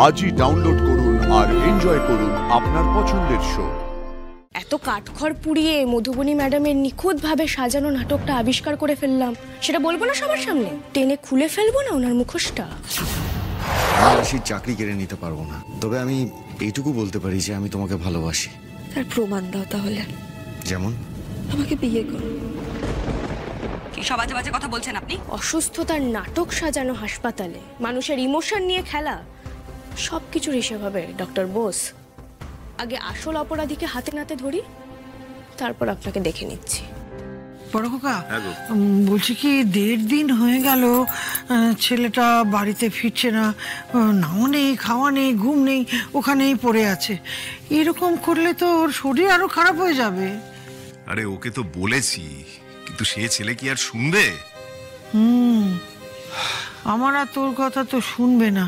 আজই ডাউনলোড করুন আর এনজয় করুন আপনার পছন্দের শো। এত কাঠখড় পুড়িয়ে মধুবনী ম্যাডামের নিখুঁতভাবে সাজানো নাটকটা আবিষ্কার করে ফেললাম, সেটা বলবো না সবার সামনে? টেনে খুলে ফেলবো না ওনার মুখোশটা? বেশি চাকরি কেড়ে নিতে পারবো না, তবে আমি এইটুকু বলতে পারি যে আমি তোমাকে ভালোবাসি। তার প্রমাণ দাও তাহলে। যেমন? আমাকে বিয়ে করো। কি সব বাজে বাজে কথা বলছেন আপনি? অসুস্থতার নাটক সাজানো হাসপাতালে মানুষের ইমোশন নিয়ে খেলা, সবকিছুর হিসেব হবে ডক্টর বোস। আগে আসল অপরাধীকে হাতে নাতে ধরি, তারপর আপনাকে দেখে নিচ্ছি। বড় খোকা, বলছি কি 1.5 দিন হয়ে গেল ছেলেটা বাড়িতে ফিরছে না, নাও নেই, খাওয়া নেই, ঘুম নেই, ওখানেই পড়ে আছে। এরকম করলে তো ওর শরীর আরো খারাপ হয়ে যাবে। আরে ওকে তো বলেছি, কিন্তু সে ছেলে কি আর শুনবে? আমার আর তোর কথা তো শুনবে না।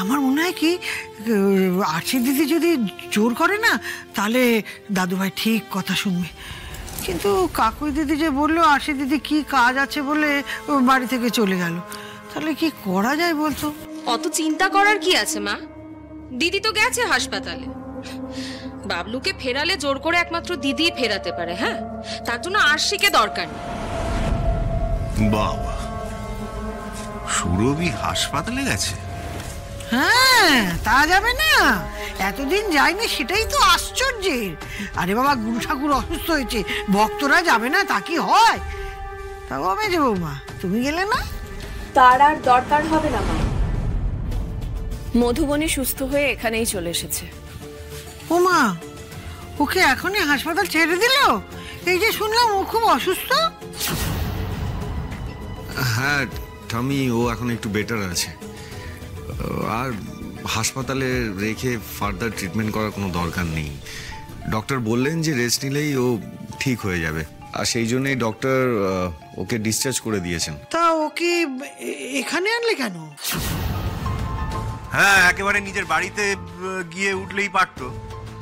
আমার মনে হয় কি আরশি দিদি যদি জোর করে না, তাহলে দাদুভাই ঠিক কথা শুনবে। কিন্তু কাকুই দিদি যে বললো আরশি দিদি কি কাজ আছে বলে বাড়ি থেকে চলে গেল, তাহলে কি করা যায় বলতো? অত চিন্তা করার কি আছে মা? দিদি তো গেছে হাসপাতালে। বাবলুকে ফেরালে জোর করে একমাত্র দিদি ফেরাতে পারে। হ্যাঁ, তার জন্য আরশিকে দরকার নেই। বাবা, সুরভি হাসপাতালে গেছে? হ্যাঁ, তা যাবে না? এতদিন যায়নি, সেটাই তো আশ্চর্যের। আরে বাবা, গুরু ঠাকুর অসুস্থ হয়েছে, ভক্তরা যাবে না তা কি হয়? তাও আমি যাবো মা, তুমি গেলে না? তার আর দরকার হবে না মা। মধুবনী সুস্থ হয়ে এখানেই চলে এসেছে। ও মা, ওকে এখনই হাসপাতাল ছেড়ে দিল? এই যে শুনলাম ও খুব অসুস্থ। হ্যাঁ টমি, ও এখন একটু বেটার আছে, আর হাসপাতালে রেখে ফার্দার ট্রিটমেন্ট করার কোনো দরকার নেই। ডক্টর বললেন যে রেস্ট নিলেই ও ঠিক হয়ে যাবে, আর সেই জন্যই ডক্টর ওকে ডিসচার্জ করে দিয়েছেন। তা ওকে এখানে আনলে কেন? হ্যাঁ, একেবারে নিজের বাড়িতে গিয়ে উঠলেই পারতো।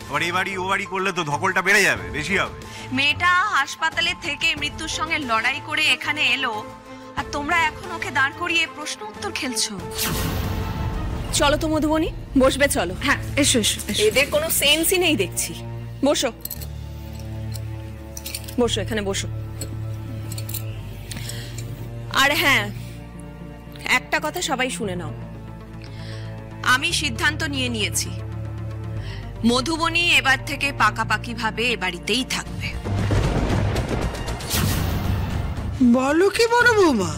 আবার এই বাড়ি ও বাড়ি করলে তো ধকলটা বেড়ে যাবে, বেশি হবে। মেয়েটা হাসপাতালে থেকে মৃত্যুর সঙ্গে লড়াই করে এখানে এলো, আর তোমরা এখন ওকে দাঁড় করিয়ে প্রশ্ন উত্তর খেলছো। চলো তো মধুবনী, বসবে চলো। হ্যাঁ, এসো এসো। এদের কোনো সেন্সই নেই দেখছি। বসো বসো, এখানে বসো। আর হ্যাঁ, একটা কথা সবাই শুনে নাও। আমি সিদ্ধান্ত নিয়ে নিয়েছি, মধুবনী এবার থেকে পাকাপাকি ভাবে এ বাড়িতেই থাকবে। বলো কি বড় বৌমা?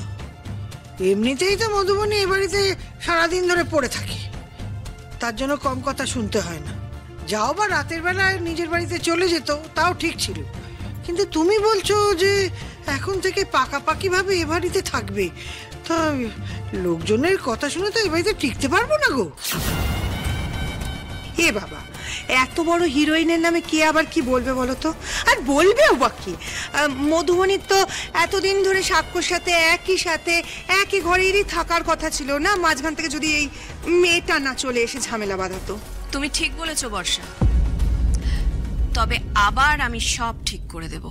এমনিতেই তো মধুবনী এ বাড়িতে সারাদিন ধরে পড়ে থাকে, তার জন্য কম কথা শুনতে হয় না। যাও বা রাতের বেলায় নিজের বাড়িতে চলে যেত, তাও ঠিক ছিল। কিন্তু তুমি বলছো যে এখন থেকে পাকাপাকি ভাবে এ বাড়িতে থাকবে, তা লোকজনের কথা শুনে তো এ বাড়িতে টিকতে পারবো না গো। এ বাবা, এত বড় হিরোইনের নামে কে আবার কি বলবে বলো তো? আর বলবেও বা কি? মধুবনীর তো এতদিন ধরে সাক্ষ্যর সাথে একই ঘরেরই থাকার কথা ছিল না, মাঝখান থেকে যদি এই মেয়েটা না চলে এসে ঝামেলা বাঁধাতো। তুমি ঠিক বলেছো বর্ষা, তবে আবার আমি সব ঠিক করে দেব।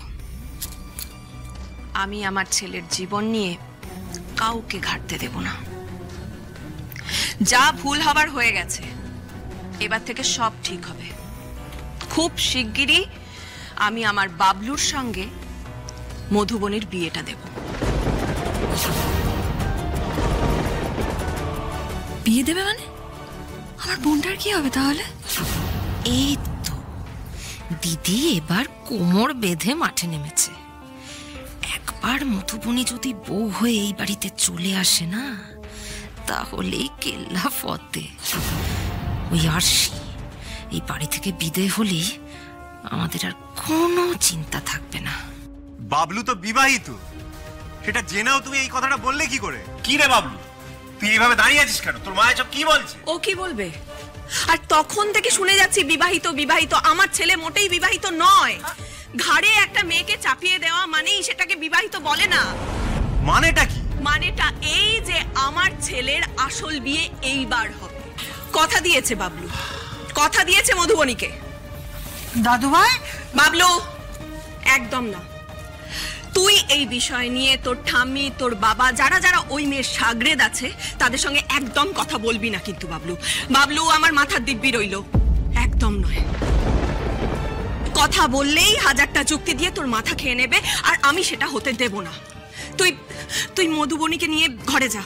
আমি আমার ছেলের জীবন নিয়ে কাউকে ঘাটতে দেব না। যা ভুল হবার হয়ে গেছে, এবার থেকে সব ঠিক হবে। খুব শিগগিরই আমি আমার বাবলুর সঙ্গে মধুবনীর বিয়েটা দেব। বিয়ে দেবে মানে? আমার বোনটার কি হবে তাহলে? এই তো দিদি এবার কোমর বেঁধে মাঠে নেমেছে। একবার মধুবনী যদি বউ হয়ে এই বাড়িতে চলে আসে না, তাহলেই কেল্লা ফতে। ওই আরশি এই বাড়ি থেকে বিদায় হলেই আমাদের আর কোনো চিন্তা থাকবে না। বাবলু তো বিবাহিত, সেটা জেনেও তুমি এই কথাটা বললে কি করে? কি রে বাবলু, তুই এইভাবে দাঁড়িয়ে আছিস কেন? তোর মা এসব কি বলছে? ও কি বলবে? আর তখন থেকে শুনে যাচ্ছি বিবাহিত বিবাহিত। আমার ছেলে মোটেই বিবাহিত নয়। ঘাড়ে একটা মেয়েকে চাপিয়ে দেওয়া মানেই সেটাকে বিবাহিত বলে না। মানেটা কি? মানেটা এই যে আমার ছেলের আসল বিয়ে এইবার হবে। কথা দিয়েছে বাবলু, কথা দিয়েছে মধুবনীকে। দাদু ভাই? বাবলু, একদম না। তুই এই বিষয় নিয়ে তোর ঠাম্মি, তোর বাবা, যারা যারা ওই মেয়ের সাগরেদ আছে তাদের সঙ্গে একদম কথা বলবি না কিন্তু বাবলু। বাবলু আমার মাথার দিব্যি রইল, একদম নয়। কথা বললেই 1000টা যুক্তি দিয়ে তোর মাথা খেয়ে নেবে, আর আমি সেটা হতে দেব না। তুই তুই মধুবনীকে নিয়ে ঘরে যা,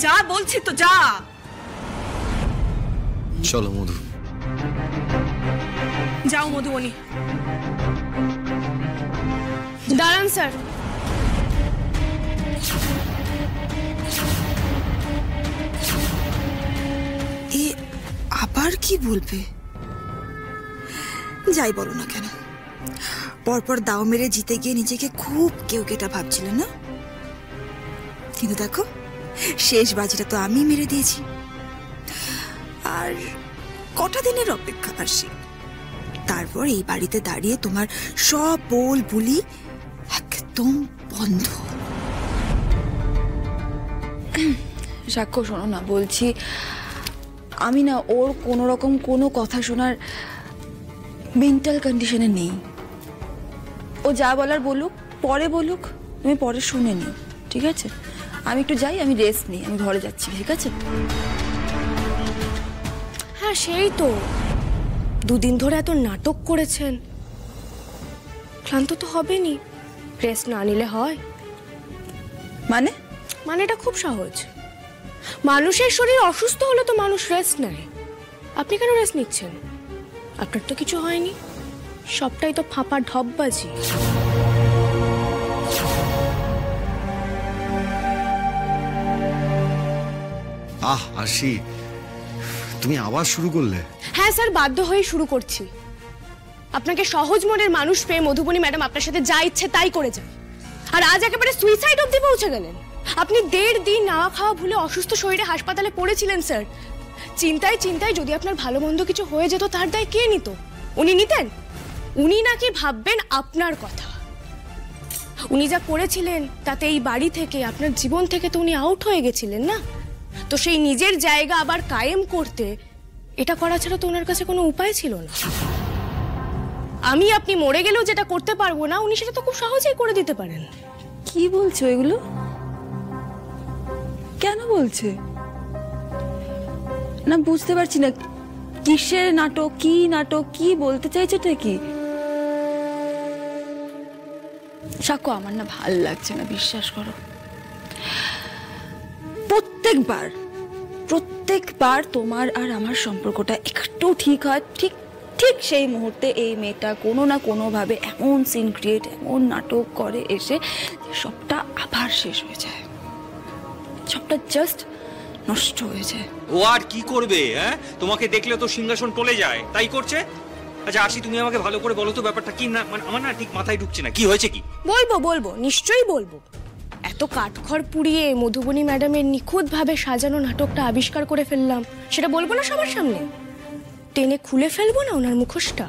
যা বলছি তো, যা। চলো মধু। যাও মধুবনী। দাঁড়ান স্যার, এ আবার কি বলবে? যাই বলো না কেন, পরপর দাও মেরে জিতে গিয়ে নিজেকে খুব কেউকেটা ভাবছিল না? কিন্তু দেখো, শেষ বাজিটা তো আমি মেরে দিয়েছি। আর কটা দিনের অপেক্ষা আরশি, তারপর এই বাড়িতে দাঁড়িয়ে তোমার সব বল বুলি একদম বন্ধ। সাক্ষ্য শোনো না, বলছি আমি না ওর কোনো রকম কোনো কথা শোনার মেন্টাল কন্ডিশনে নেই। ও যা বলার বলুক, পরে বলুক, তুমি পরে শুনে নিও, ঠিক আছে? আমি একটু যাই, আমি রেস্ট নিই, আমি ঘরে যাচ্ছি, ঠিক আছে? হ্যাঁ সেই তো, 2 দিন ধরে এত নাটক করেছেন, ক্লান্ত তো হবেনি। রেস্ট না নিলে হয়? মানে এটা খুব সহজ। মানুষের শরীর অসুস্থ হলে তো মানুষ রেস্ট নেয়। আপনি কেন রেস্ট নিচ্ছেন? আপনার তো কিছু হয়নি, সবটাই তো ফাঁপা ঢপবাজি। আরশি, তুমি আবার শুরু করলে? হ্যাঁ স্যার, বাধ্য হয়ে শুরু করছি। আপনাকে সহজ মনের মানুষ পেয়ে মধুবনী ম্যাডাম আপনার সাথে যা ইচ্ছে তাই করে যান, আর আজ একেবারে সুইসাইড অবধি পৌঁছে গেলেন। আপনি 1.5 দিন না খাওয়া ভুলে অসুস্থ শরীরে হাসপাতালে পড়েছিলেন স্যার। চিন্তায় চিন্তায় যদি আপনার ভালো মন্দ কিছু হয়ে যেত, তার দায় কে নিত? উনি নিতেন? উনি নাকি ভাববেন আপনার কথা। উনি যা করেছিলেন তাতে এই বাড়ি থেকে, আপনার জীবন থেকে তো উনি আউট হয়ে গেছিলেন না? তো সেই নিজের জায়গা আবার কায়েম করতে এটা করা ছাড়া তো ওনার কাছে কোনো উপায় ছিল না। আমি আপনি মরে গেলেও যেটা করতে পারবো না, উনি সেটা তো খুব সহজেই করে দিতে পারেন। কি বলছো এগুলো? কেন বলছে? না বুঝতে পারছি না, কিসের নাটক, কি নাটক, কি বলতে চাইছেটা কি? সাক্ষ্য, আমার না ভাল লাগছে না, বিশ্বাস করো। প্রত্যেকবার তোমার আর আমার সম্পর্কটা একটু ঠিক হয়, ঠিক সেই মুহূর্তে এই মেয়েটা কোনো না কোনো ভাবে এমন সিন ক্রিয়েট, এমন নাটক করে এসে, সবটা আবার শেষ হয়ে যায়, সবটা জাস্ট নষ্ট হয়ে যায়। ও আর কি করবে? হ্যাঁ, তোমাকে দেখলে তো সিংহাসন টলে যায়, তাই করছে। আচ্ছা আরশি, তুমি আমাকে ভালো করে বলো তো ব্যাপারটা কি? না মানে আমার না ঠিক মাথায় ঢুকছে না, কি হয়েছে কি? বলবো, নিশ্চয়ই বলবো। এত কাঠখড় পুড়িয়ে মধুবনী ম্যাডামের নিখুঁতভাবে সাজানো নাটকটা আবিষ্কার করে ফেললাম, সেটা বলবো না সবার সামনে? টেনে খুলে ফেলবো না ওনার মুখোশটা?